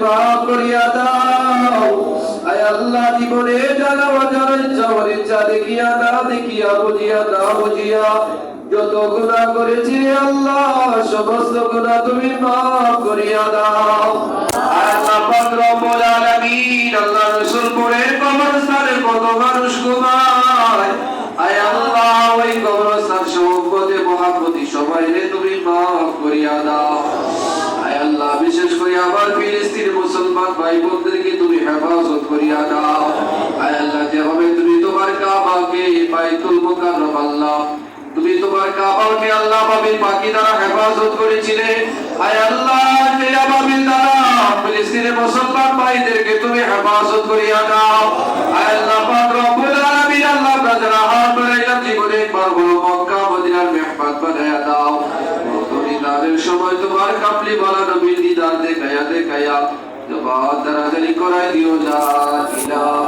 মাফ করিয়া দাও। আয় আল্লাহ জীবনে জানা অজানা ইচ্ছা অনিচ্ছা দেখিয়া না দেখিয়া বুঝিয়া না বুঝিয়া যত গুনাহ করেছি আল্লাহ সমস্ত গুনাহ তুমি মাফ করিয়া দাও। আয় আল্লাহ পাক রব্বুল আলামিন আল্লাহ রাসূল পড়ে কবরস্থানে কত মানুষ ঘুমায়। আয় আল্লাহ ওই কবরস্থান সম্পদে মহাপতি সবাইরে তুমি মাফ করিয়া দাও। আয় আল্লাহ বিশেষ করে আমার ফিলিস্তিন মুসলমান ভাই বোনদেরকে তুমি হেফাজত করিয়া দাও। আয় আল্লাহ যেভাবে তুমি তোমার কাবাকে বাইতুল মুকাররম আল্লাহ তুমি তোমার কাবাকে আল্লাহ বাবিল পাখি দ্বারা হেফাজত করেছিলে। আয় আল্লাহ যে বাবিল দ্বারা ফিলিস্তিনের মুসলমান ভাইদেরকে তুমি হেফাজত করিয়া দাও। আয় আল্লাহ পাক রব্বুল আলামিন আল্লাহ যারা হাত বাড়াইলাম জীবনে একবার বড় মক্কা মদিনার মেহমান বানায়া দাও। দিদারের সময় তোমার কাপলি বলা নবীর দিদার দেখায়া দেখায়া জবাব দারাদারি করাই দিও যা ইলাহা